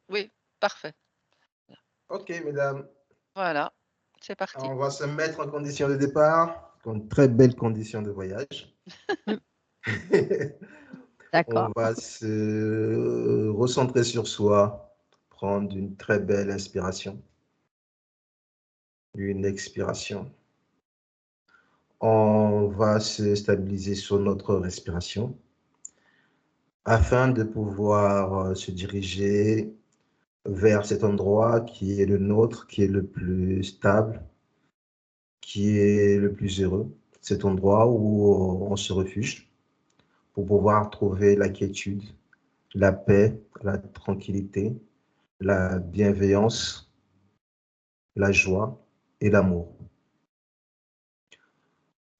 Oui, parfait. Ok, mesdames, Voilà, c'est parti. on va se mettre en condition de départ, en très belle condition de voyage. Mm. D'accord. On va se recentrer sur soi, prendre une très belle inspiration, une expiration. On va se stabiliser sur notre respiration afin de pouvoir se diriger vers cet endroit qui est le nôtre, qui est le plus stable, qui est le plus heureux, cet endroit où on se refuge pour pouvoir trouver la quiétude, la paix, la tranquillité, la bienveillance, la joie et l'amour.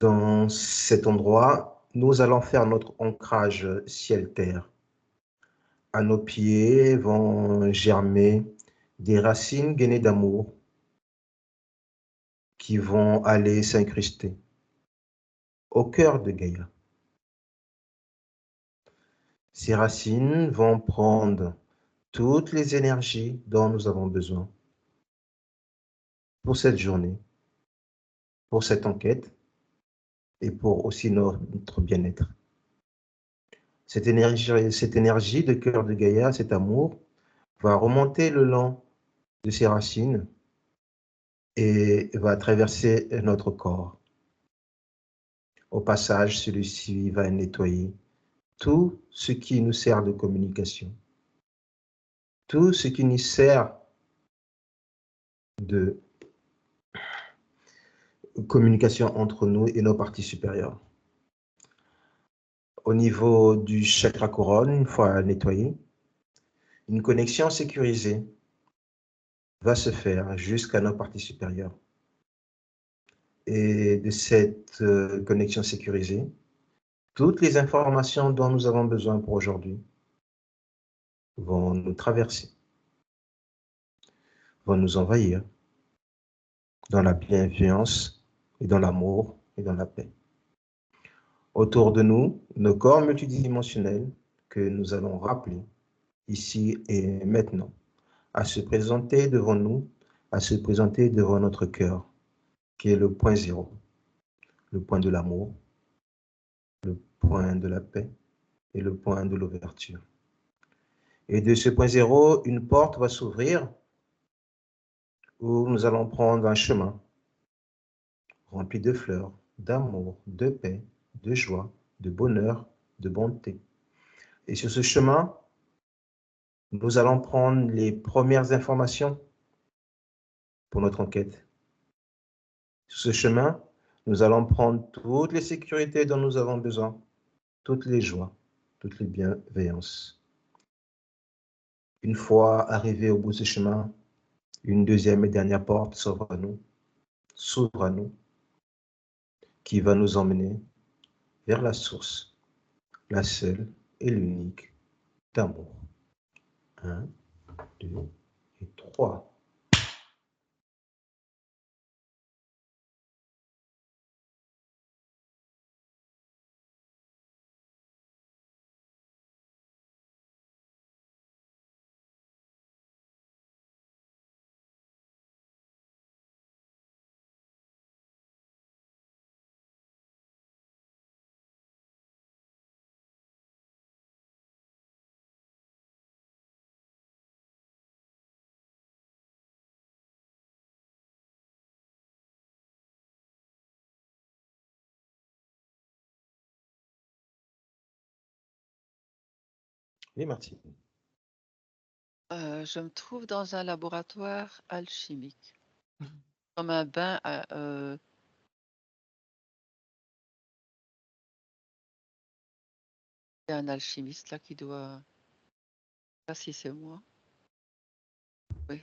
Dans cet endroit, nous allons faire notre ancrage ciel-terre. À nos pieds vont germer des racines gainées d'amour qui vont aller s'incruster au cœur de Gaïa. Ces racines vont prendre toutes les énergies dont nous avons besoin pour cette journée, pour cette enquête et pour aussi notre bien-être. Cette énergie de cœur de Gaïa, cet amour, va remonter le long de ses racines et va traverser notre corps. Au passage, celui-ci va nettoyer tout ce qui nous sert de communication, tout ce qui nous sert de communication entre nous et nos parties supérieures. Au niveau du chakra couronne, une fois nettoyé, une connexion sécurisée va se faire jusqu'à nos parties supérieures. Et de cette connexion sécurisée, toutes les informations dont nous avons besoin pour aujourd'hui vont nous traverser, vont nous envahir dans la bienveillance et dans l'amour et dans la paix. Autour de nous, nos corps multidimensionnels que nous allons rappeler ici et maintenant, à se présenter devant nous, à se présenter devant notre cœur, qui est le point zéro, le point de l'amour, le point de la paix et le point de l'ouverture. Et de ce point zéro, une porte va s'ouvrir où nous allons prendre un chemin rempli de fleurs, d'amour, de paix, de joie, de bonheur, de bonté. Et sur ce chemin, nous allons prendre les premières informations pour notre enquête. Sur ce chemin, nous allons prendre toutes les sécurités dont nous avons besoin, toutes les joies, toutes les bienveillances. Une fois arrivés au bout de ce chemin, une deuxième et dernière porte s'ouvre à nous, qui va nous emmener vers la source, la seule et l'unique d'amour. 1, 2 et 3. Oui, Martine. Je me trouve dans un laboratoire alchimique, comme un bain il y a un alchimiste là qui doit... Je sais pas si c'est moi. Oui,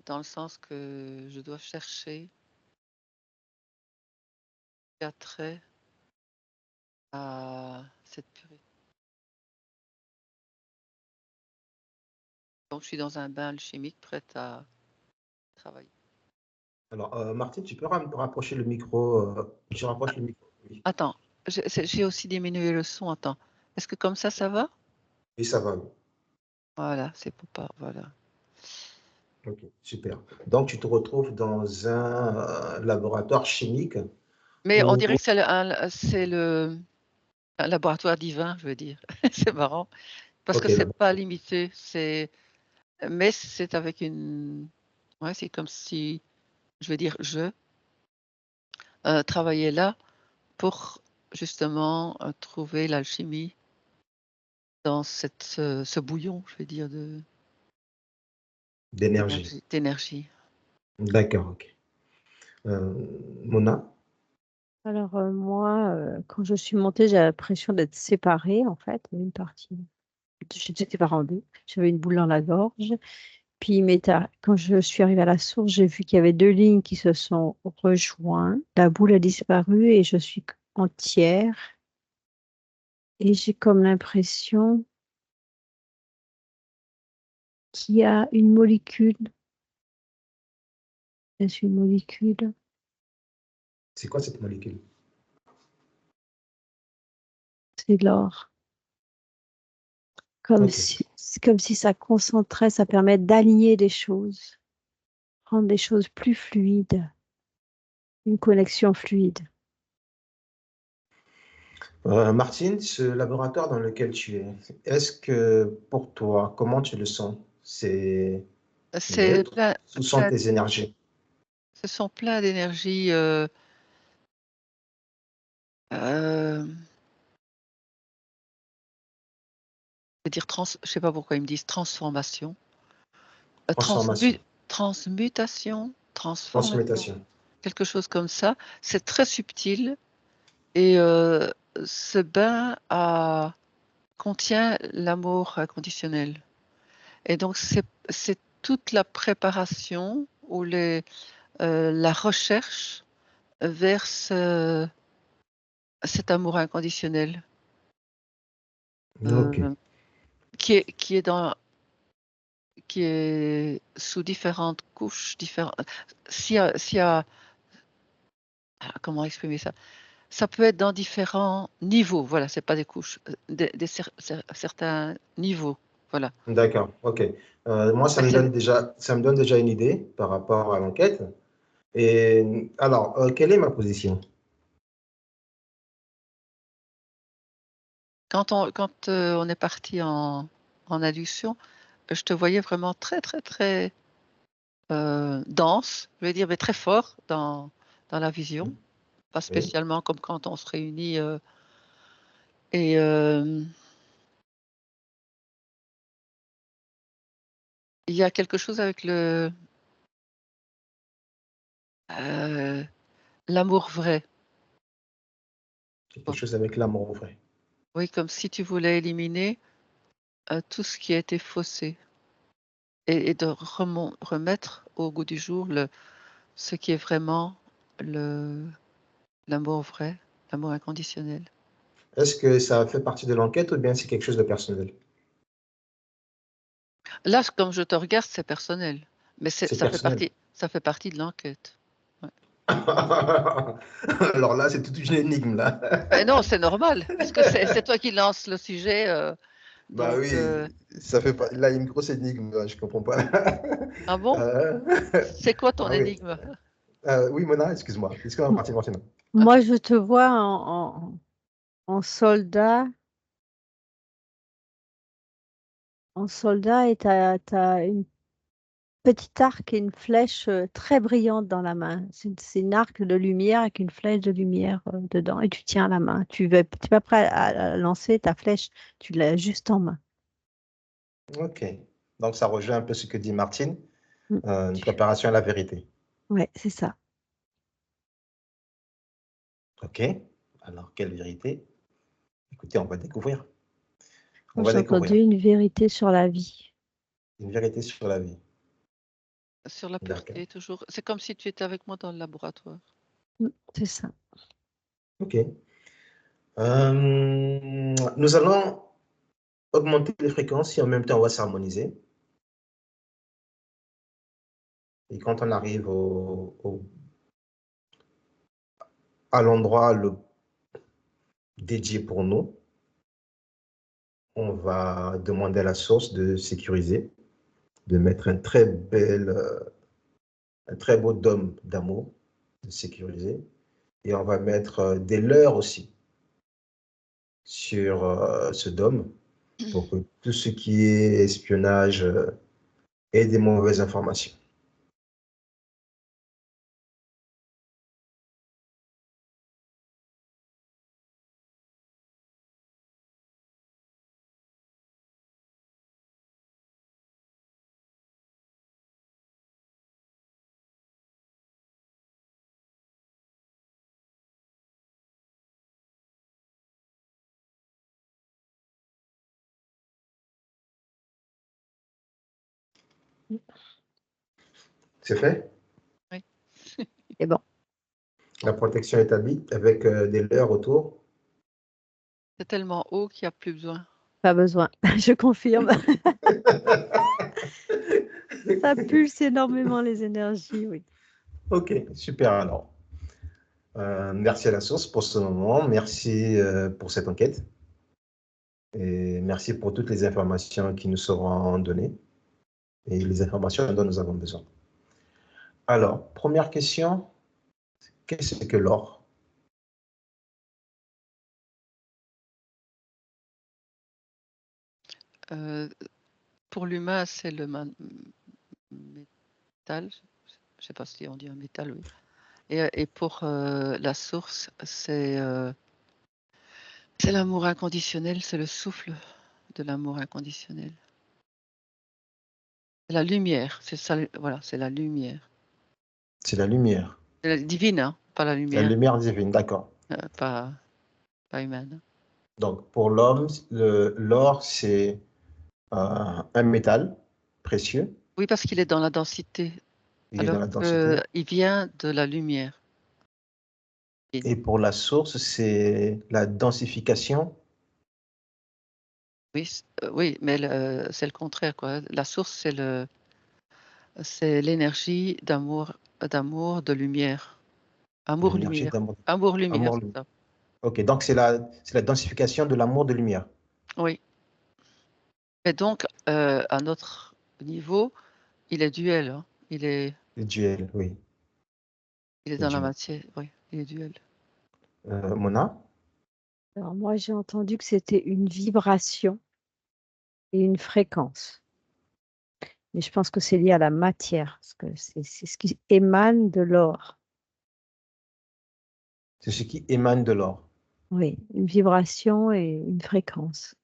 dans le sens que je dois chercher qui a trait à cette purité. Donc, je suis dans un bain alchimique prête à travailler. Alors, Martine, tu peux rapprocher le micro. Je rapproche le micro. Oui, Attends, j'ai aussi diminué le son. Attends, est-ce que comme ça va? oui ça va. Oui. Voilà, c'est pour pas, voilà. Ok, super. Donc, tu te retrouves dans un laboratoire chimique Mais on où... dirait que un laboratoire divin, je veux dire. C'est marrant, parce que Ok, c'est pas limité, mais c'est avec ouais, c'est comme si, je veux dire, je travaillais là pour justement trouver l'alchimie dans ce bouillon, je veux dire, d'énergie. d'énergie. D'accord, ok. Mona? Alors, moi, quand je suis montée, j'avais l'impression d'être séparée, en fait. Une partie. J'étais séparée en deux. J'avais une boule dans la gorge. Puis, quand je suis arrivée à la source, j'ai vu qu'il y avait deux lignes qui se sont rejointes. La boule a disparu et je suis entière. Et j'ai comme l'impression qu'il y a une molécule. Est-ce une molécule? C'est quoi cette molécule? C'est l'or. Comme Ok. si, c'est comme si ça concentrait, ça permet d'aligner les choses, rendre les choses plus fluides, une connexion fluide. Martine, ce laboratoire dans lequel tu es, est-ce que pour toi, comment tu le sens? C'est C'est neutre? Où sont plein, tes énergies? ce sont plein d'énergie. Euh, je veux dire, je sais pas pourquoi ils me disent transformation, Transformation, transmutation, transformation, transmutation. quelque chose comme ça. C'est très subtil et ce bain contient l'amour inconditionnel. Et donc, c'est toute la préparation ou la recherche vers cet amour inconditionnel Ok. euh, qui est qui est sous différentes couches, s'il y a, comment exprimer ça? Ça peut être dans différents niveaux, voilà, c'est pas des couches, certains niveaux, voilà. D'accord, ok. Moi, Mais ça me donne déjà une idée par rapport à l'enquête. Et alors, quelle est ma position? quand on est parti en adduction, je te voyais vraiment très, très, très dense, je vais dire, mais très fort dans la vision, pas Oui. spécialement comme quand on se réunit et il y a quelque chose avec euh, l'amour vrai. Quelque chose avec l'amour vrai. Oui, comme si tu voulais éliminer tout ce qui a été faussé et de remettre au goût du jour ce qui est vraiment l'amour vrai, l'amour inconditionnel. Est-ce que ça fait partie de l'enquête ou bien c'est quelque chose de personnel? Là, comme je te regarde, c'est personnel, mais C'est personnel. ça fait partie de l'enquête. Ouais. Alors là, c'est toute une énigme, là. Ben non, c'est normal, puisque c'est toi qui lances le sujet. Bah Donc, oui, ça fait pas... Là, il y a une grosse énigme, là, je comprends pas. ah bon? Euh, C'est quoi ton Ah oui. énigme? Oui, Mona, excuse-moi. Excuse-moi, M- Martine, Martine. Moi, je te vois en soldat, et tu as une petite arc et une flèche très brillante dans la main. C'est une arc de lumière avec une flèche de lumière dedans et tu tiens la main. Tu pas prêt à lancer ta flèche, tu l'as juste en main. Ok. Donc, ça rejoint un peu ce que dit Martine, Mm. une préparation à la vérité. Ouais, c'est ça. Ok. Alors, quelle vérité? Écoutez, on va découvrir. On Moi, va j'ai entendu découvrir. une vérité sur la vie. Une vérité sur la vie. Sur la D'accord. pureté, toujours. C'est comme si tu étais avec moi dans le laboratoire. C'est ça. Ok. Nous allons augmenter les fréquences et en même temps, on va s'harmoniser. Et quand on arrive à l'endroit dédié pour nous, on va demander à la source de sécuriser, de mettre un très beau dôme d'amour, de sécuriser. Et on va mettre des leurres aussi sur ce dôme pour que tout ce qui est espionnage ait des mauvaises informations. C'est fait? Oui. Et bon, La protection est établie avec des leurres autour. C'est tellement haut qu'il n'y a plus besoin. pas besoin. Je confirme. Ça pulse énormément les énergies, oui. Ok, super alors. Merci à la source pour ce moment. Merci pour cette enquête. Et merci pour toutes les informations qui nous seront données et les informations dont nous avons besoin. Alors, première question, qu'est-ce que l'or? Pour l'humain, c'est le métal. Je ne sais pas si on dit un métal, oui. Et pour la source, c'est l'amour inconditionnel, c'est le souffle de l'amour inconditionnel. La lumière, c'est ça, voilà, c'est la lumière. C'est la lumière. C'est la divine, hein, pas la La lumière, lumière divine, d'accord. pas humaine. Donc, pour l'homme, l'or, c'est un métal précieux. Oui, parce qu'il est dans la densité, Il est dans alors la densité. qu'il vient de la lumière. Et pour la source, c'est la densification. Oui, oui, mais c'est le contraire, quoi. La source, c'est l'énergie d'amour, de lumière. L'énergie Amour-lumière. d'amour. Amour-lumière, Amour. c'est ça. Ok, donc c'est la densification de l'amour de lumière. Oui. Et donc, à notre niveau, il est duel, hein. Il est Le duel, oui. Le dans la duel. matière, oui, il est duel. Mona? Alors moi, j'ai entendu que c'était une vibration et une fréquence. Mais je pense que c'est lié à la matière, parce que c'est ce qui émane de l'or. C'est ce qui émane de l'or. Oui, une vibration et une fréquence.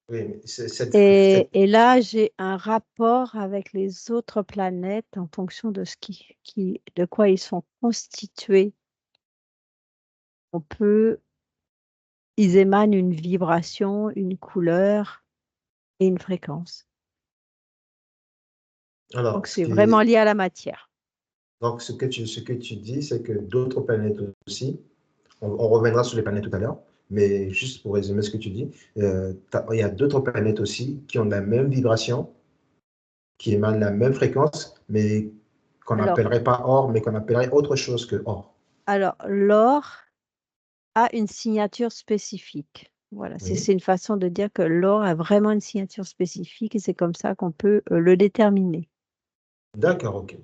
Oui, mais Et là, j'ai un rapport avec les autres planètes en fonction de de quoi ils sont constitués. Ils émanent une vibration, une couleur et une fréquence. alors, Donc, c'est vraiment lié à la matière. donc ce que tu dis, c'est que d'autres planètes aussi, on reviendra sur les planètes tout à l'heure, mais juste pour résumer ce que tu dis, il y a d'autres planètes aussi qui ont la même vibration, qui émanent la même fréquence, mais qu'on Alors, n'appellerait pas or, mais qu'on appellerait autre chose que or. l'or a une signature spécifique. Voilà, Oui. c'est une façon de dire que l'or a vraiment une signature spécifique et c'est comme ça qu'on peut le déterminer. D'accord, ok.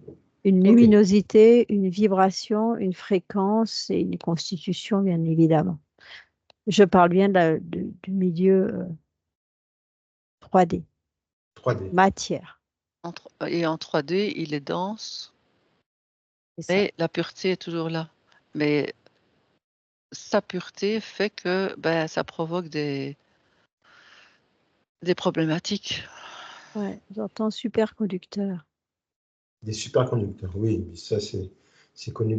Une Ok, luminosité, une vibration, une fréquence et une constitution, bien évidemment. Je parle bien du milieu 3D, 3D. matière, Et en 3D, il est dense, c'est ça. mais la pureté est toujours là. Mais sa pureté fait que ça provoque des problématiques. Ouais, j'entends superconducteur. Des superconducteurs, oui, ça c'est connu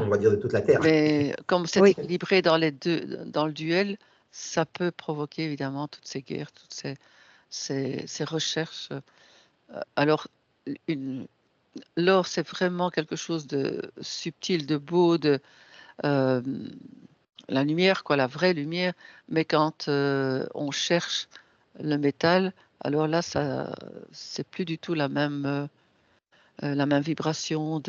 on va dire, de toute la Terre. Mais comme c'est Oui, équilibré dans le duel, ça peut provoquer évidemment toutes ces guerres, toutes ces recherches. Alors, l'or, c'est vraiment quelque chose de subtil, de beau, euh, la lumière, quoi, la vraie lumière. Mais quand on cherche le métal, alors là, c'est plus du tout la même vibration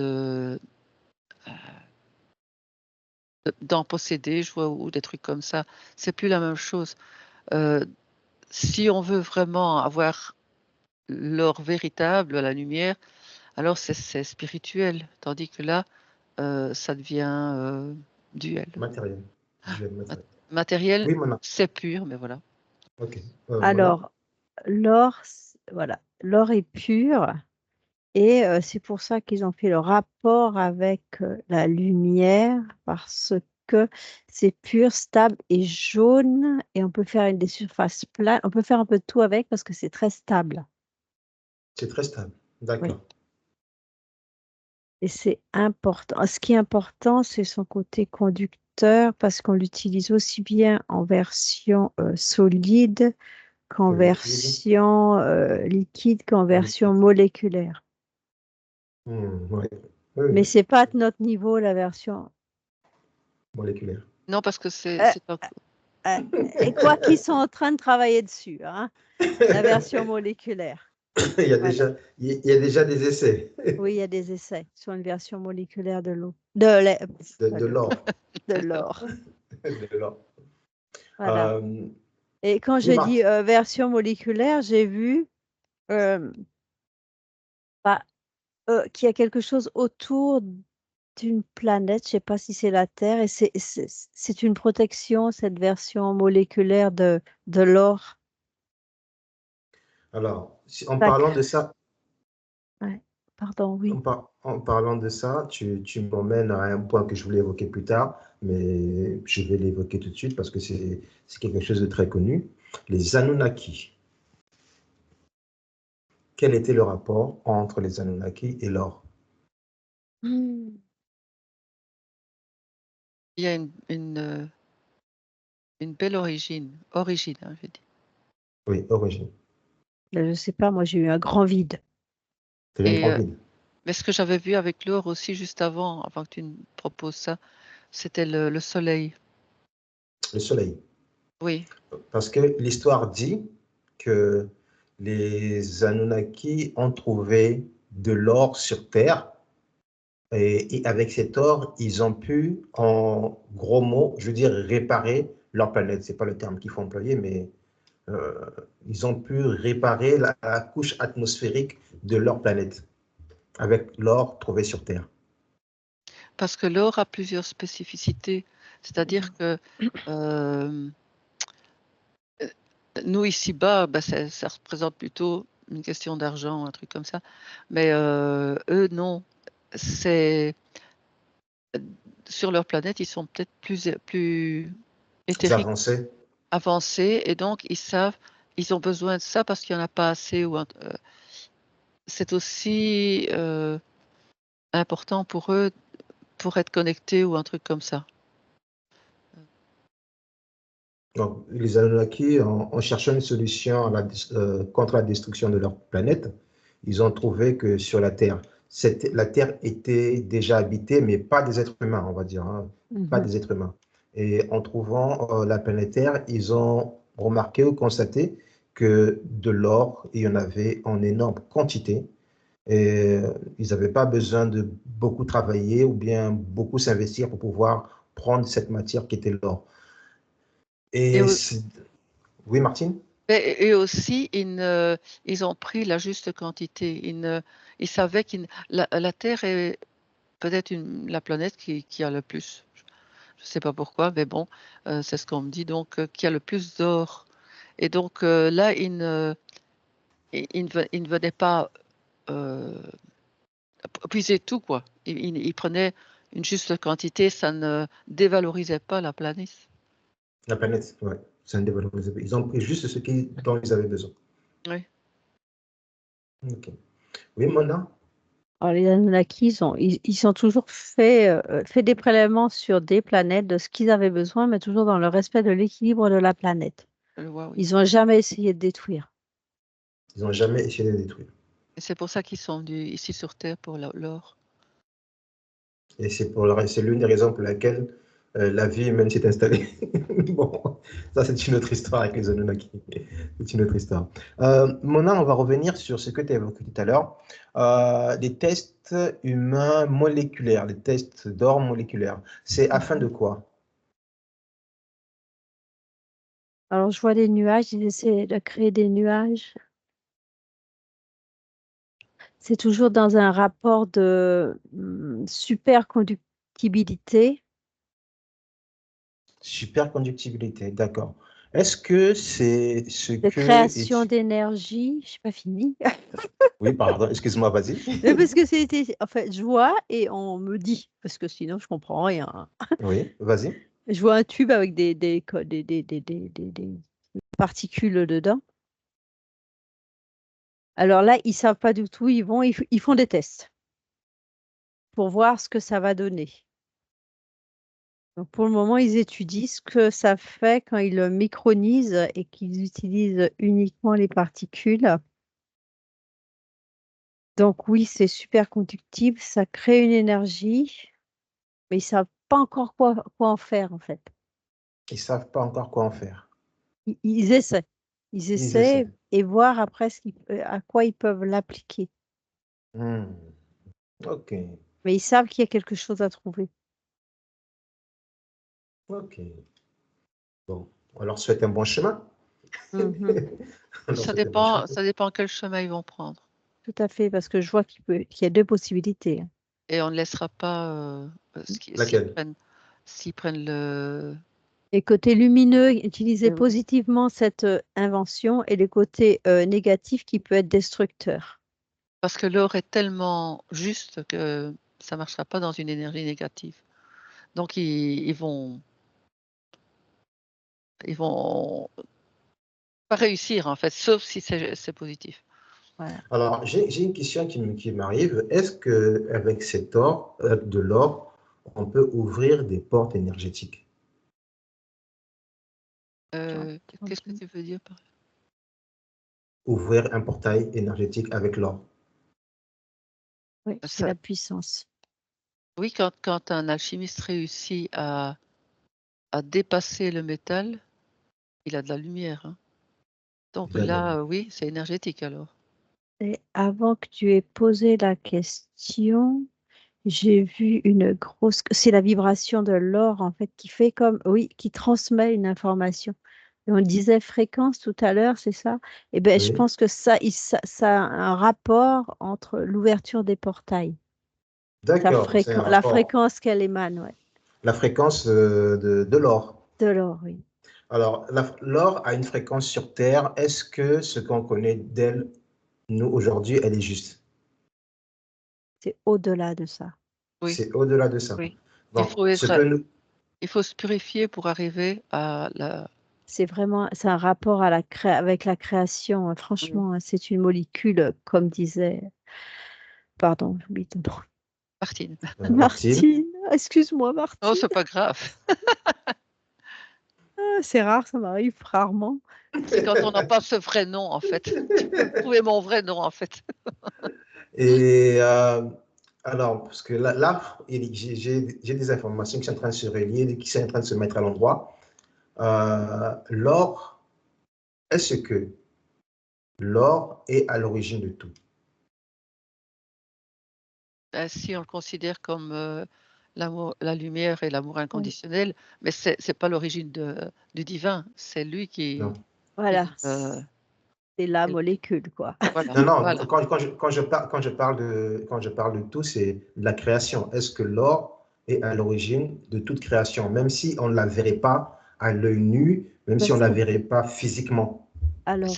d'en posséder, je vois, ou des trucs comme ça. C'est plus la même chose. Euh, si on veut vraiment avoir l'or véritable, la lumière, alors c'est spirituel, tandis que là, ça devient duel. Matériel. Duel matériel. Matériel, Oui, Mona. c'est pur, mais voilà. Ok. Mona. Alors, l'or, voilà, l'or est pur et c'est pour ça qu'ils ont fait le rapport avec la lumière parce que c'est pur, stable et jaune et on peut faire des surfaces planes. On peut faire un peu de tout avec parce que c'est très stable. C'est très stable. Oui. D'accord. Et c'est important. Ce qui est important, c'est son côté conducteur parce qu'on l'utilise aussi bien en version solide qu'en Le liquide. version liquide, qu'en version Liquide. moléculaire. Ouais. Oui, Mais oui. c'est pas à notre niveau la version. Moléculaire. Non, parce que c'est Euh, pas... euh, et quoi qu'ils sont en train de travailler dessus, hein, la version moléculaire. Il y a Voilà. déjà, il y a déjà des essais Oui, il y a des essais sur une version moléculaire de l'eau. Pas de de l'eau, l'or. de l'or. De l'or. Voilà. Euh, Et quand oui, je Marc. dis version moléculaire, j'ai vu euh, bah, qu'il y a quelque chose autour d'une planète, je ne sais pas si c'est la Terre, et c'est une protection, cette version moléculaire de l'or. Alors, en Ça parlant de crée- ça, ouais. Pardon, oui. en parlant de ça, tu m'emmènes à un point que je voulais évoquer plus tard, mais je vais l'évoquer tout de suite parce que c'est quelque chose de très connu. Les Anunnaki. Quel était le rapport entre les Anunnaki et l'or? Hmm. Il y a une belle origine, hein, je dis. Oui, origine. Je ne sais pas, moi j'ai eu un grand vide. C'est un Et, grand vide. mais ce que j'avais vu avec l'or aussi juste avant que tu me proposes ça, c'était le soleil. Le soleil. Oui, Parce que l'histoire dit que les Anunnaki ont trouvé de l'or sur Terre et avec cet or, ils ont pu, en gros mots, je veux dire, réparer leur planète. Ce n'est pas le terme qu'il faut employer, mais euh, ils ont pu réparer la couche atmosphérique de leur planète avec l'or trouvé sur Terre. parce que l'or a plusieurs spécificités. C'est-à-dire que euh, nous, ici-bas, ça représente plutôt une question d'argent, un truc comme ça. Mais eux, non. C'est sur leur planète, ils sont peut-être plus C'est éthériques, avancé. avancés, et donc ils savent, ils ont besoin de ça parce qu'il n'y en a pas assez. C'est aussi important pour eux pour être connectés ou un truc comme ça. Donc, les Anunnaki, en cherchant une solution contre la destruction de leur planète, ils ont trouvé que sur la Terre, la Terre était déjà habitée, mais pas des êtres humains, on va dire, hein, pas Mhm. des êtres humains. Et en trouvant la planète Terre, ils ont remarqué ou constaté que de l'or, il y en avait en énorme quantité. Et ils n'avaient pas besoin de beaucoup travailler ou bien beaucoup s'investir pour pouvoir prendre cette matière qui était l'or. Et, Et oui, Martine? et aussi, ils ont pris la juste quantité. Ils savaient que la Terre est peut-être la planète qui a le plus. Je ne sais pas pourquoi, mais bon, c'est ce qu'on me dit, donc, qui a le plus d'or. Et donc là, ils ne venaient pas puiser tout, quoi. Ils prenaient une juste quantité, ça ne dévalorisait pas la planète. La planète, ouais. C'est un développement. Ils ont pris juste dont ils avaient besoin. Oui. Ok. Oui, Mona? Alors, les Anunnaki, ils ont toujours fait des prélèvements sur des planètes de ce qu'ils avaient besoin, mais toujours dans le respect de l'équilibre de la planète. Je le vois, oui. Ils n'ont jamais essayé de détruire. Ils n'ont jamais essayé de détruire. Et c'est pour ça qu'ils sont venus ici sur Terre pour l'or. Et c'est l'une des raisons pour laquelle la vie humaine s'est installée. Bon, ça, c'est une autre histoire avec les Anunnaki. C'est une autre histoire. Mona, on va revenir sur ce que tu as évoqué tout à l'heure. Les tests humains moléculaires, les tests d'or moléculaire. C'est afin de quoi? Alors, je vois des nuages, ils essaient de créer des nuages. C'est toujours dans un rapport de superconductibilité. Superconductibilité, d'accord. Est-ce que c'est ce De que... création d'énergie, je n'ai pas fini. Oui, pardon, excuse-moi, vas-y. Mais parce que c'était, en fait, je vois et on me dit, parce que sinon je comprends rien. Oui, vas-y. Je vois un tube avec des particules dedans. Alors là, ils savent pas du tout, ils font des tests pour voir ce que ça va donner. Donc pour le moment, ils étudient ce que ça fait quand ils le micronisent et qu'ils utilisent uniquement les particules. Donc oui, c'est super conductible, ça crée une énergie, mais ils savent pas encore quoi en faire en fait. Ils savent pas encore quoi en faire. Ils essaient. Ils Ils essaient. essaient et voir après à quoi ils peuvent l'appliquer. Hmm, ok, Mais ils savent qu'il y a quelque chose à trouver. ok. Bon, on leur souhaite un bon chemin. Mhm. On leur souhaite un bon chemin. Ça dépend quel chemin ils vont prendre. Tout à fait, parce que je vois qu'il y a deux possibilités. Et on ne laissera pas Laquelle? s'ils prennent le. Les côtés lumineux, utiliser Oui. positivement cette invention et les côtés négatifs qui peuvent être destructeurs. Parce que l'or est tellement juste que ça ne marchera pas dans une énergie négative. Donc ils vont pas réussir en fait, sauf si c'est positif. Voilà. Alors, j'ai une question qui m'arrive. Est-ce qu'avec cet or, de l'or, on peut ouvrir des portes énergétiques? Qu'est-ce que tu veux dire par là? Ouvrir un portail énergétique avec l'or? Oui, c'est la puissance. Oui, quand un alchimiste réussit à dépasser le métal, il a de la lumière. Hein. Donc là, oui, c'est énergétique alors. Et avant que tu aies posé la question, j'ai vu une grosse. C'est la vibration de l'or, en fait, qui fait comme. Oui, qui transmet une information. Et on disait fréquence tout à l'heure, c'est ça? Eh bien, je Oui. pense que ça a un rapport entre l'ouverture des portails. D'accord, c'est un La rapport. fréquence qu'elle émane, ouais. La fréquence de l'or. De l'or, oui. Alors, l'or a une fréquence sur Terre. Est-ce que ce qu'on connaît d'elle, nous, aujourd'hui, elle est juste? C'est au-delà de ça. Oui, C'est au-delà de ça. oui. Donc, ce que nous... Il faut se purifier pour arriver à la. C'est un rapport avec la création. Hein. Franchement, hein, c'est une molécule, comme disait. Pardon, j'oublie ton nom. Martine. Martine. Martine, excuse-moi, Oh, Martine. c'est pas grave. Ah, c'est rare, ça m'arrive rarement. C'est quand on n'a pas ce vrai nom, en fait. Tu peux trouver mon vrai nom, en fait. Et alors, parce que là j'ai des informations qui sont en train de se relier, qui sont en train de se mettre à l'endroit. L'or, est-ce que l'or est à l'origine de tout? Si on le considère comme l'amour, la lumière et l'amour Oui. inconditionnel, mais c'est pas l'origine du divin, c'est lui Non. Voilà, euh, c'est la qui- molécule, quoi. voilà, Non, non, voilà. quand je parle de tout, c'est la création. Est-ce que l'or est à l'origine de toute création, même si on ne la verrait pas à l'œil nu, même si on ne la verrait pas physiquement? Alors,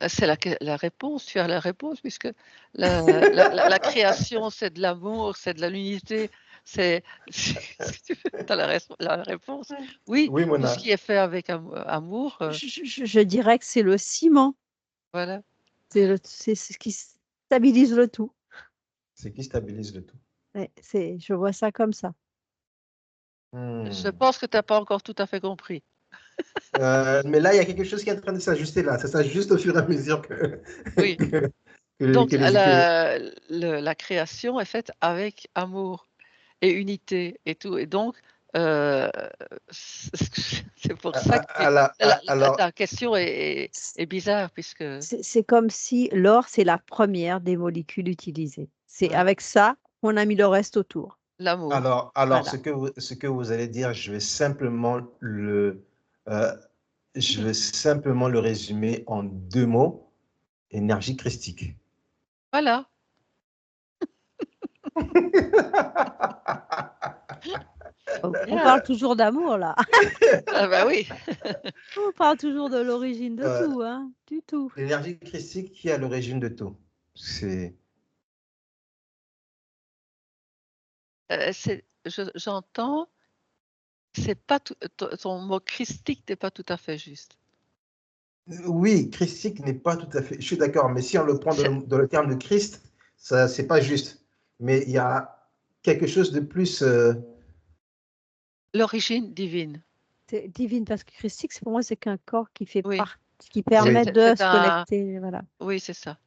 C'est la réponse, tu as la réponse, puisque la création, c'est de l'amour, c'est de l'unité, c'est. Tu as la réponse. Oui, Oui, tout ce Mona. qui est fait avec amour, je dirais que c'est le ciment. voilà. C'est ce qui stabilise le tout. C'est qui stabilise le tout. Ouais, je vois ça comme ça. Je Hmm. pense que tu n'as pas encore tout à fait compris. Mais là, il y a quelque chose qui est en train de s'ajuster là. Ça s'ajuste au fur et à mesure que, Oui. que, Donc, que les, que- la création est faite avec amour et unité et tout. Et donc, c'est pour ça que alors, ta question est bizarre, puisque. C'est comme si l'or, c'est la première des molécules utilisées. C'est Voilà, avec ça qu'on a mis le reste autour. alors Voilà. ce que vous allez dire, je vais simplement Je vais simplement le résumer en 2 mots, énergie christique. Voilà. On parle toujours d'amour, là. Ah bah oui. On parle toujours de l'origine de Euh, tout, hein, du tout. L'énergie christique qui est à l'origine de tout. C'est J'entends, c'est pas tout, ton mot christique n'est pas tout à fait juste. Oui, christique n'est pas tout à fait. Je suis d'accord, mais si on le prend C'est dans le terme de Christ, ça c'est pas juste. Mais il y a quelque chose de plus. l'origine divine. C'est divine, parce que christique, pour moi, c'est qu'un corps qui fait Oui. qui permet Oui, de C'est se un. connecter, voilà. Oui, c'est ça.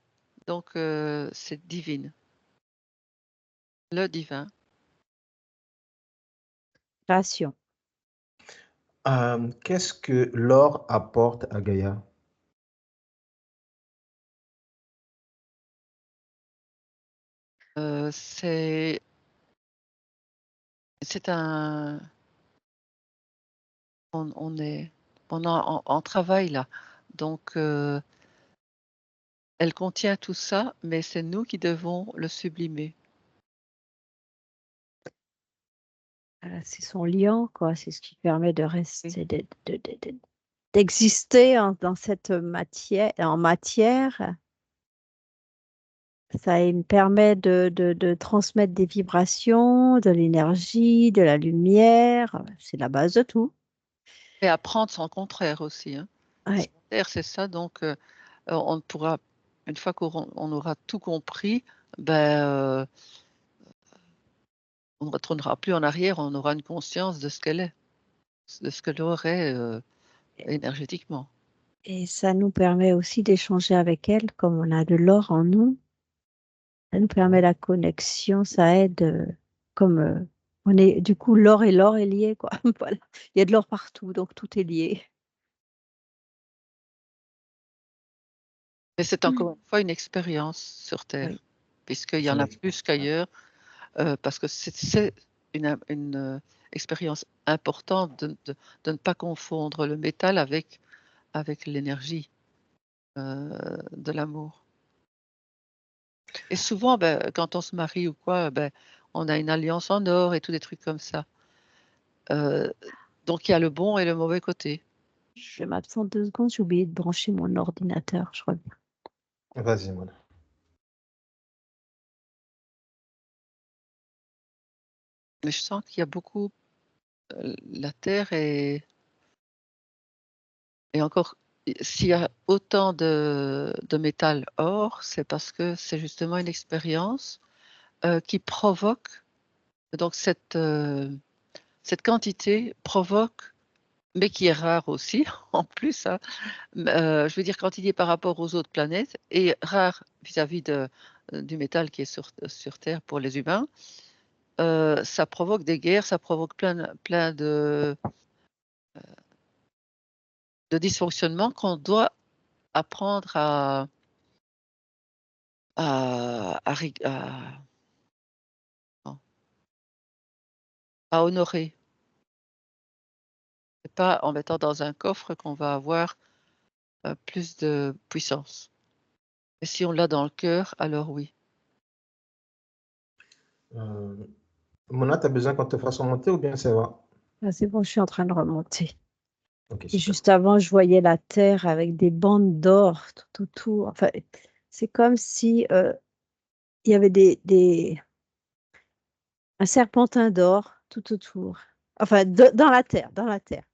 Donc c'est divine. Le divin. Création. qu'est-ce que l'or apporte à Gaïa? C'est un. On est en travail là. Donc elle contient tout ça, mais c'est nous qui devons le sublimer. Voilà, c'est son liant, quoi. C'est ce qui permet de Oui. rester, d'exister dans cette matière, en matière. Ça me permet de transmettre des vibrations, de l'énergie, de la lumière. C'est la base de tout. Et apprendre son contraire aussi, hein. Ouais. Terre, c'est ça. Donc on pourra, une fois qu'on aura tout compris, ben on ne retournera plus en arrière, on aura une conscience de ce qu'elle est, de ce qu'elle aurait énergétiquement. Et ça nous permet aussi d'échanger avec elle, comme on a de l'or en nous. Ça nous permet la connexion, ça aide, comme on est, du coup, l'or est lié, quoi. Voilà. Il y a de l'or partout, donc tout est lié. Mais c'est encore une fois une expérience sur Terre, Oui. puisqu'il y C'est en une a plus expérience. qu'ailleurs, parce que c'est une expérience importante de ne pas confondre le métal avec l'énergie de l'amour. Et souvent, quand on se marie ou quoi, on a une alliance en or et tous des trucs comme ça. Donc il y a le bon et le mauvais côté. Je m'absente 2 secondes, j'ai oublié de brancher mon ordinateur, je reviens. Vas-y, voilà. Mais je sens qu'il y a beaucoup, la Terre est et encore, s'il y a autant de métal or, c'est parce que c'est justement une expérience, qui provoque donc cette quantité provoque, mais qui est rare aussi en plus, hein, je veux dire quantité par rapport aux autres planètes et rare vis-à-vis du métal qui est sur Terre pour les humains. Ça provoque des guerres, ça provoque plein de dysfonctionnements qu'on doit apprendre à non, à honorer. C'est pas en mettant dans un coffre qu'on va avoir, plus de puissance. Et si on l'a dans le cœur, alors oui. Euh, Mona, tu as besoin qu'on te fasse remonter ou bien ça va? Ah, c'est bon, je suis en train de remonter. Ok, Et super. juste avant, je voyais la terre avec des bandes d'or tout autour. Enfin, c'est comme si il y avait un serpentin d'or tout autour. Enfin, dans la terre,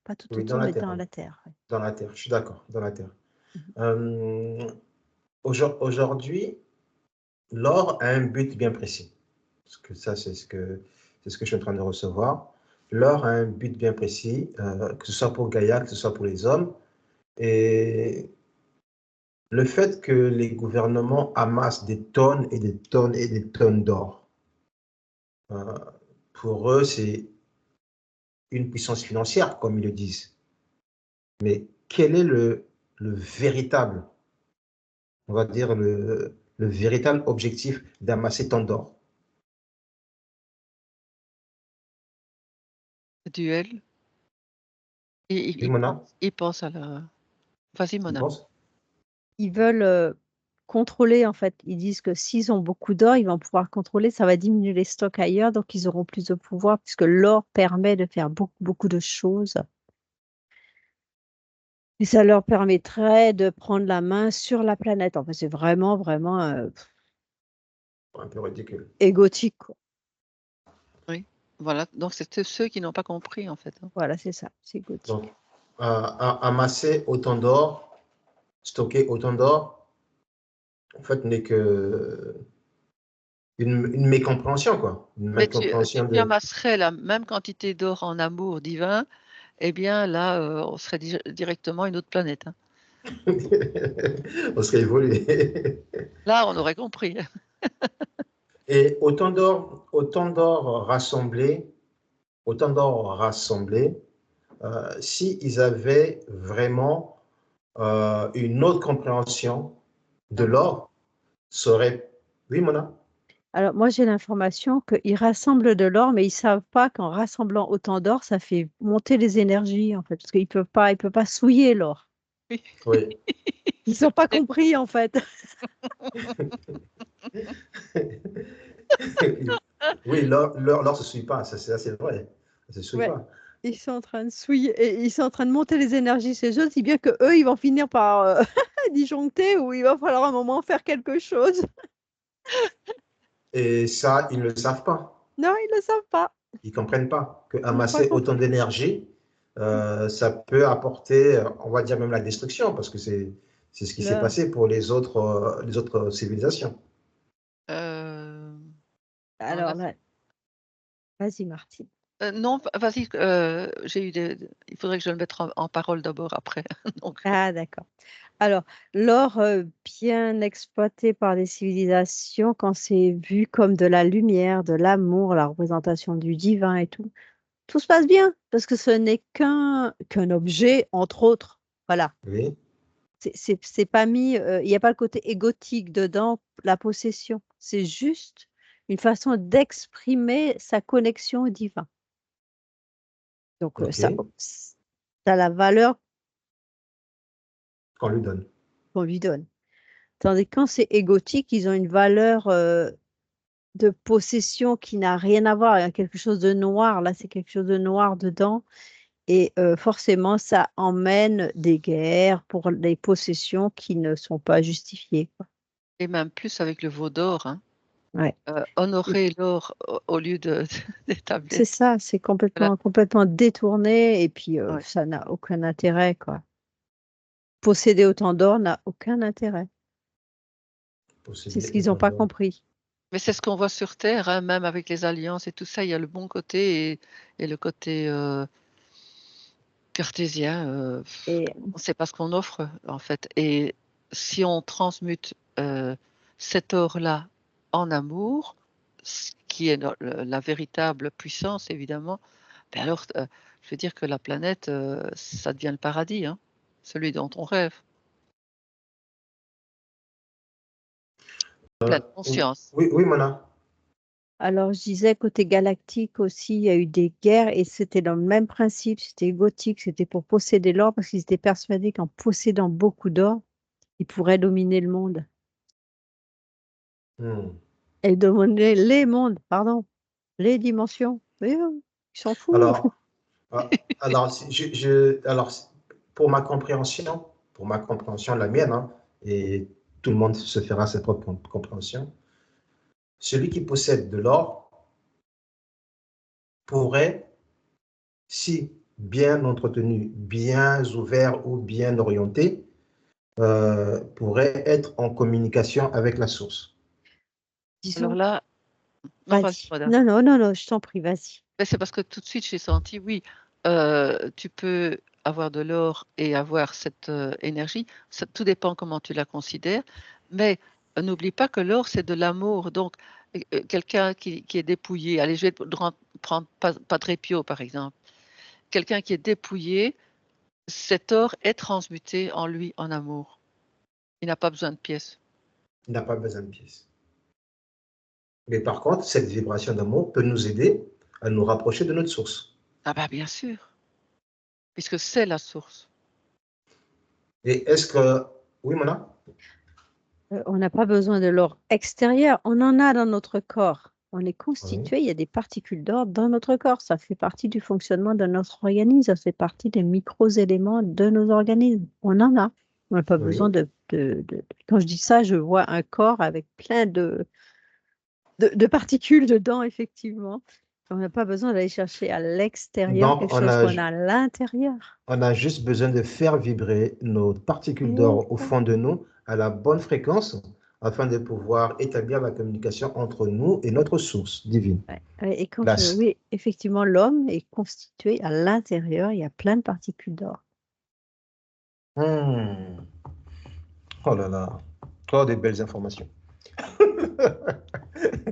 pas tout Oui, dans autour, la mais terre. dans Oui. la terre. Ouais. Dans la terre, je suis d'accord, dans la terre. Mhm. Euh, Aujourd'hui, l'or a un but bien précis. Parce que ça, c'est ce que je suis en train de recevoir. L'or a un but bien précis, que ce soit pour Gaïa, que ce soit pour les hommes. Et le fait que les gouvernements amassent des tonnes et des tonnes et des tonnes d'or, euh, pour eux, c'est une puissance financière, comme ils le disent. Mais quel est le véritable, on va dire, le véritable objectif d'amasser tant d'or? Duel, Il, Oui, Mona, il pense à la... Vas-y, tu Mona. penses? Ils veulent contrôler, en fait. Ils disent que s'ils ont beaucoup d'or, ils vont pouvoir contrôler, ça va diminuer les stocks ailleurs, donc ils auront plus de pouvoir, puisque l'or permet de faire beaucoup, beaucoup de choses. Et ça leur permettrait de prendre la main sur la planète. En fait, c'est vraiment, vraiment Un peu ridicule. égotique, quoi. Oui, voilà. Donc, c'est ceux qui n'ont pas compris, en fait. Voilà, c'est ça, c'est égotique. Donc, amasser autant d'or, stocker autant d'or, en fait, n'est que une mécompréhension, quoi. Une Mais si mécompréhension tu de... amasserais la même quantité d'or en amour divin, eh bien, là, on serait directement une autre planète. Hein. On serait évolué. Là, on aurait compris. Et autant d'or rassemblé, si ils avaient vraiment une autre compréhension de l'or, serait... Oui, Mona? Alors, moi, j'ai l'information qu'ils rassemblent de l'or, mais ils savent pas qu'en rassemblant autant d'or, ça fait monter les énergies, en fait, parce qu'ils peuvent pas souiller l'or. Oui. Ils n'ont pas compris, en fait. Oui, l'or se suit pas, ça c'est vrai. Ça se suit Ouais. pas. Ils sont en train de souiller, et ils sont en train de monter les énergies chez eux, si bien que eux, ils vont finir par disjoncter, ou il va falloir un moment faire quelque chose. Et ça, ils ne le savent pas. Non, ils ne le savent pas. Ils ne comprennent pas que Ils n'ont pas amasser autant compris. d'énergie, ça peut apporter, on va dire même la destruction, parce que c'est ce qui s'est Là. passé pour les autres civilisations. Euh, non, Alors là, vas-y, Martine. non, vas-y, il faudrait que je le mette en parole d'abord après. Donc, Ah, d'accord. Alors, l'or bien exploité par les civilisations, quand c'est vu comme de la lumière, de l'amour, la représentation du divin et tout se passe bien, parce que ce n'est qu'un objet, entre autres. Voilà. Oui, C'est pas mis, il n'y a pas le côté égotique dedans, la possession. C'est juste une façon d'exprimer sa connexion au divin. Donc, ok, ça a la valeur qu'on lui donne. qu'on lui donne. Tandis que quand c'est égotique, ils ont une valeur de possession qui n'a rien à voir. Il y a quelque chose de noir. Là, c'est quelque chose de noir dedans. Et forcément, ça emmène des guerres pour des possessions qui ne sont pas justifiées, quoi. et même plus avec le veau d'or. Hein. Ouais. Et Honorer l'or au lieu d'établir. c'est ça, c'est Voilà. complètement détourné. Et puis, Ouais. ça n'a aucun intérêt, quoi. Posséder autant d'or n'a aucun intérêt. C'est ce Posséder qu'ils n'ont autant pas d'or. compris. Mais c'est ce qu'on voit sur Terre, hein, même avec les alliances et tout ça, il y a le bon côté et le côté cartésien. Et On ne sait pas ce qu'on offre, en fait. Et si on transmute cet or-là en amour, ce qui est la véritable puissance, évidemment, ben alors, je veux dire que la planète, ça devient le paradis, hein, celui dont on rêve. Pleine Oui, conscience. oui, oui, Mona. alors, je disais, côté galactique aussi, il y a eu des guerres et c'était dans le même principe, c'était égotique, c'était pour posséder l'or parce qu'ils étaient persuadés qu'en possédant beaucoup d'or, ils pourraient dominer le monde. Hmm. Et dominer les mondes, pardon, les dimensions. Mais ils s'en foutent. Alors, alors, alors, pour ma compréhension, la mienne, hein, et tout le monde se fera sa propre compréhension, celui qui possède de l'or pourrait, si bien entretenu, bien ouvert ou bien orienté, pourrait être en communication avec la source. Alors Disons, là, non, vas-y, vas-y. madame. Non, non, non, non, je t'en prie, vas-y. Mais c'est parce que tout de suite, j'ai senti, oui, tu peux avoir de l'or et avoir cette énergie. Ça, tout dépend comment tu la considères. Mais n'oublie pas que l'or, c'est de l'amour. Donc, quelqu'un qui est dépouillé, allez, je vais prendre Padre Pio, par exemple. Quelqu'un qui est dépouillé, cet or est transmuté en lui en amour. Il n'a pas besoin de pièces. Il n'a pas besoin de pièces. Mais par contre, cette vibration d'amour peut nous aider à nous rapprocher de notre source. Ah bah bien sûr. puisque c'est la source. Et est-ce que... Oui, Mona? On n'a pas besoin de l'or extérieur, on en a dans notre corps. On est Oui. constitué, il y a des particules d'or dans notre corps. Ça fait partie du fonctionnement de notre organisme, ça fait partie des micro-éléments de nos organismes. On en a. On n'a pas Oui. besoin Quand je dis ça, je vois un corps avec plein de particules dedans, effectivement. On n'a pas besoin d'aller chercher à l'extérieur Donc, quelque chose qu'on a à l'intérieur. on a juste besoin de faire vibrer nos particules d'or au fond de nous à la bonne fréquence afin de pouvoir établir la communication entre nous et notre source divine. Ouais, et La- oui, effectivement, l'homme est constitué à l'intérieur, il y a plein de particules d'or. Hmm. Oh là là, encore des belles informations.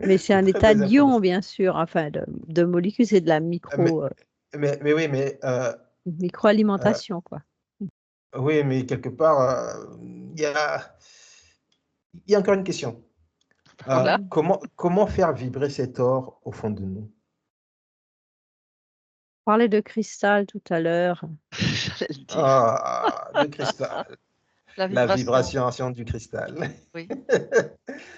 Mais c'est un Très état belles d'ion, informations. bien sûr, enfin de molécules, c'est de la Mais oui, euh, microalimentation, quoi. oui, mais quelque part, il y a encore une question. Voilà, Comment faire vibrer cet or au fond de nous? On parlait de cristal tout à l'heure. j'allais le dire. Ah, le cristal, La la vibration, vibration du cristal. oui.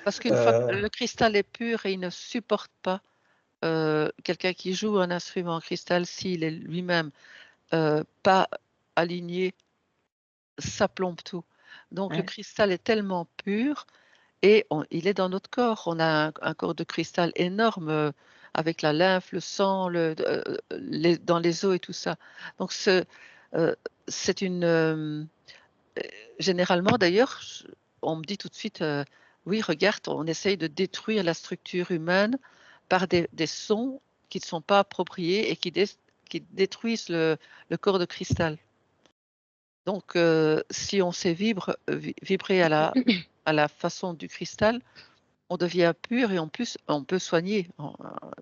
Parce qu'une fois que Euh, le cristal est pur et il ne supporte pas quelqu'un qui joue un instrument en cristal, s'il est lui-même pas aligné, ça plombe tout. Donc le Ouais. cristal est tellement pur et il est dans notre corps. On a un corps de cristal énorme avec la lymphe, le sang, dans les os et tout ça. Donc c'est généralement d'ailleurs, on me dit tout de suite, oui, regarde, on essaye de détruire la structure humaine par des sons qui ne sont pas appropriés et qui détruisent le corps de cristal. Donc, si on sait vibrer à la façon du cristal, on devient pur et en plus, on peut soigner,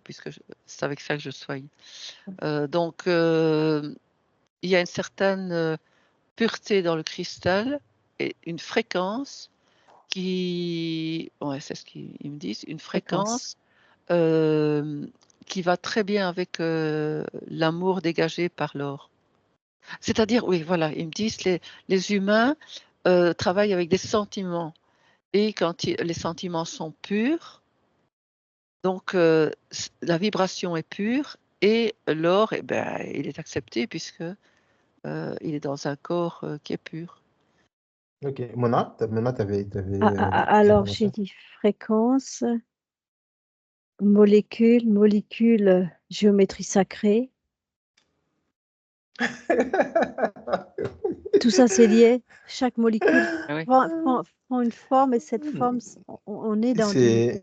puisque c'est avec ça que je soigne. Donc, il y a une certaine pureté dans le cristal et une fréquence ouais, c'est ce qu'ils me disent, une fréquence qui va très bien avec l'amour dégagé par l'or. C'est-à-dire, oui, voilà, ils me disent les humains travaillent avec des sentiments et quand les sentiments sont purs, donc la vibration est pure et l'or, eh ben, il est accepté puisque il est dans un corps qui est pur. ok, Mona, tu avais des Alors, j'ai informations? dit fréquence, molécule, géométrie sacrée. Tout ça, c'est lié. Chaque molécule Ah oui. prend une forme et cette forme, on est dans du...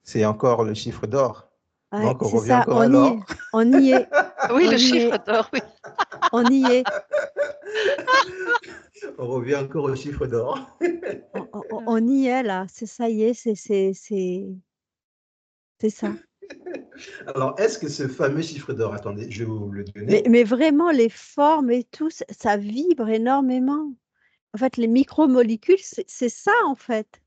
C'est encore le chiffre d'or. Ouais, Donc, on c'est revient ça, encore à l'or. on y est, Oui, on le y chiffre est, d'or, oui. on y est. On revient encore au chiffre d'or. On y est là, c'est ça y est, c'est ça. Alors, est-ce que ce fameux chiffre d'or, attendez, je vais vous le donner. Mais vraiment, les formes et tout, ça vibre énormément. En fait, les micromolécules, c'est ça en fait.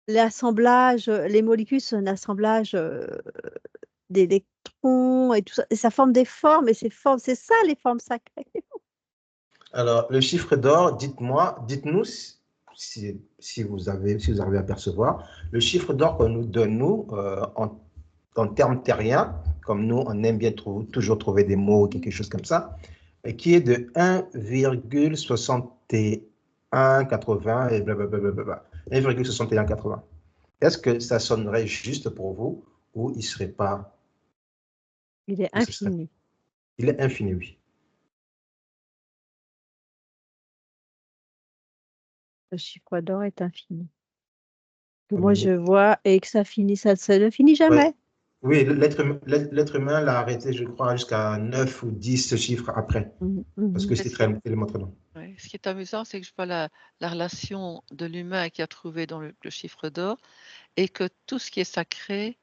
L'assemblage, les molécules, c'est un assemblage d'électrons et tout ça. Et ça forme des formes et ces formes, c'est ça les formes sacrées. Alors, le chiffre d'or, dites-nous si vous arrivez à percevoir, le chiffre d'or qu'on nous donne, nous, en termes terriens, comme nous, on aime bien toujours trouver des mots, quelque chose comme ça, et qui est de 1,6180 et blablabla. 1,6180. Est-ce que ça sonnerait juste pour vous ou il serait pas, Il est ou ce serait, infini. il est infini, oui. Le chiffre d'or est infini. Que moi, je Oui, vois et que ça finit, ça ne finit ouais. jamais. Oui, l'être humain l'a arrêté, je crois, jusqu'à 9 ou 10 chiffres après, parce que Mhm. c'était tellement très long. Ouais. Ce qui est amusant, c'est que je vois la relation de l'humain qui a trouvé dans le chiffre d'or et que tout ce qui est sacré,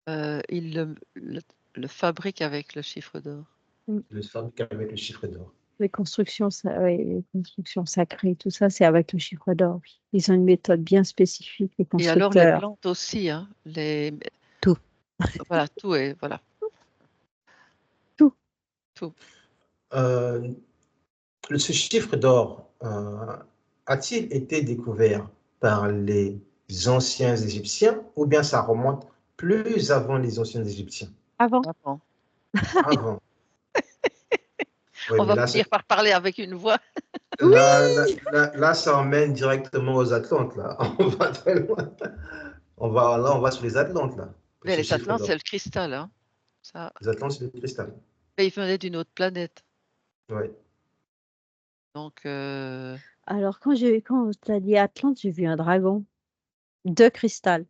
il le fabrique avec le chiffre d'or. Le fabrique avec le chiffre d'or. Les constructions, ouais, les constructions sacrées, tout ça, c'est avec le chiffre d'or. Oui. Ils ont une méthode bien spécifique, les Et alors les constructeurs. plantes aussi, hein, Tout. voilà, tout est, voilà, Tout. tout. Euh, Ce chiffre d'or a-t-il été découvert par les anciens Égyptiens ou bien ça remonte plus avant les anciens Égyptiens? Avant. Avant. Avant. Oui, On mais va là, finir par parler avec une voix. Oui! là, ça emmène directement aux Atlantes. Là. On va très loin. Là, on va sur les Atlantes, là, pour Mais ce les chiffre Atlantes, c'est d'or. le cristal. Hein. Ça, Les Atlantes, c'est le cristal. mais ils venaient d'une autre planète. Oui. Donc, Alors, quand tu as dit Atlante, j'ai vu un dragon de cristal.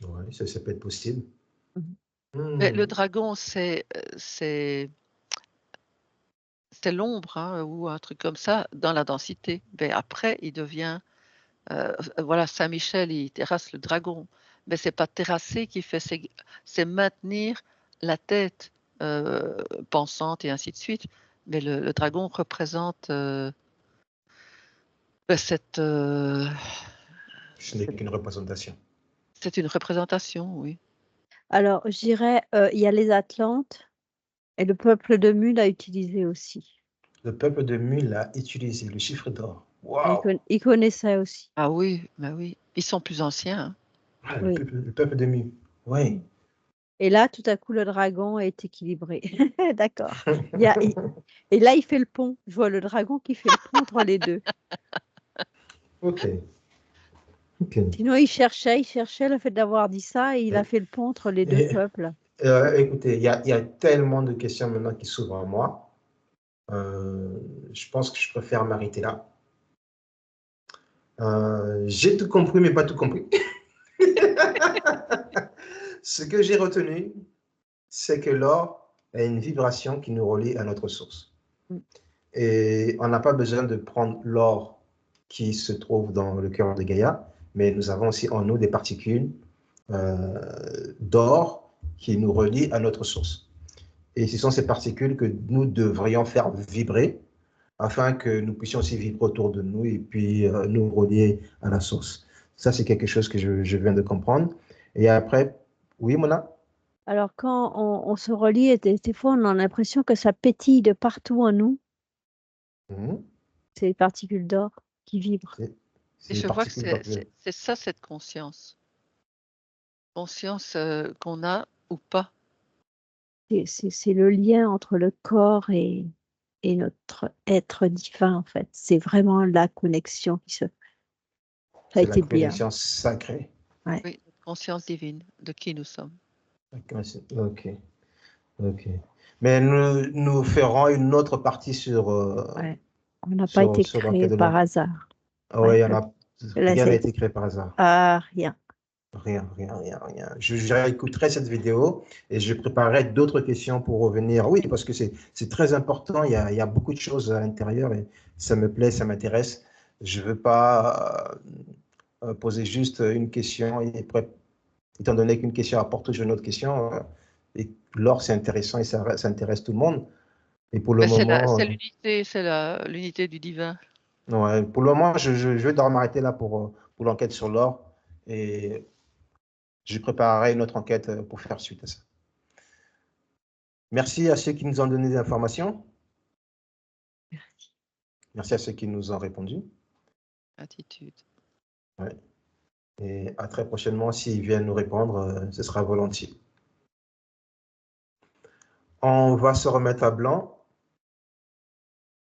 Ouais, ça peut être possible. Mhm. mais le Hmm. dragon, c'est l'ombre hein, ou un truc comme ça dans la densité. Mais après, il devient, voilà, Saint-Michel, il terrasse le dragon. Mais c'est pas terrasser qui fait, c'est maintenir la tête pensante et ainsi de suite. Mais le dragon représente cette, Ce n'est qu'une représentation. c'est une représentation, oui. Alors, je dirais, il y a les Atlantes et le peuple de Mu l'a utilisé aussi. Le peuple de Mule a utilisé le chiffre d'or. Et Waouh! il connaissait aussi. Ah oui, bah oui. Ils sont plus anciens. Hein. Ah, Oui. le peuple de Mule. Oui. Et là, tout à coup, le dragon est équilibré. D'accord. Il y a et là, il fait le pont. Je vois le dragon qui fait le pont entre les 2. OK. OK. Sinon, il cherchait le fait d'avoir dit ça et il a fait le pont entre les 2 Et, peuples. écoutez, il y a tellement de questions maintenant qui s'ouvrent à moi. Je pense que je préfère m'arrêter là. J'ai tout compris, mais pas tout compris. Ce que j'ai retenu, c'est que l'or a une vibration qui nous relie à notre source. Mmh. Et on n'a pas besoin de prendre l'or qui se trouve dans le cœur de Gaïa, mais nous avons aussi en nous des particules d'or qui nous relient à notre source. Et ce sont ces particules que nous devrions faire vibrer afin que nous puissions aussi vibrer autour de nous et puis nous relier à la source. Ça, c'est quelque chose que je viens de comprendre. Et après, oui, Mona? Alors quand on se relie et des fois, on a l'impression que ça pétille de partout en nous. Mhm. C'est les particules d'or qui vibrent. Et C'est des je vois que particules d'or. c'est ça, cette conscience. Conscience qu'on a ou pas. C'est le lien entre le corps et notre être divin, en fait. C'est vraiment la connexion qui se ça a C'est la été bien. connexion sacrée. Ouais. Oui, notre conscience divine de qui nous sommes. Ok, ok. Mais nous ferons une autre partie sur, Ouais. On n'a pas été sur créé l'enquête de par l'or. hasard. Oui, Ouais. Là, rien n'a c'est été créé par hasard. rien. Rien. Je réécouterai cette vidéo et je préparerai d'autres questions pour revenir. Oui, parce que c'est très important. Il y a beaucoup de choses à l'intérieur et ça me plaît, ça m'intéresse. Je ne veux pas poser juste une question et étant donné qu'une question apporte toujours une autre question. Et l'or, c'est intéressant et ça intéresse tout le monde. Et pour le Mais moment, c'est l'unité, l'unité du divin. ouais, pour le moment, je vais devoir m'arrêter là pour l'enquête sur l'or et je préparerai une autre enquête pour faire suite à ça. Merci à ceux qui nous ont donné des informations. Merci. Merci à ceux qui nous ont répondu. Attitude. Ouais. Et à très prochainement. S'ils viennent nous répondre, ce sera volontiers. On va se remettre à blanc.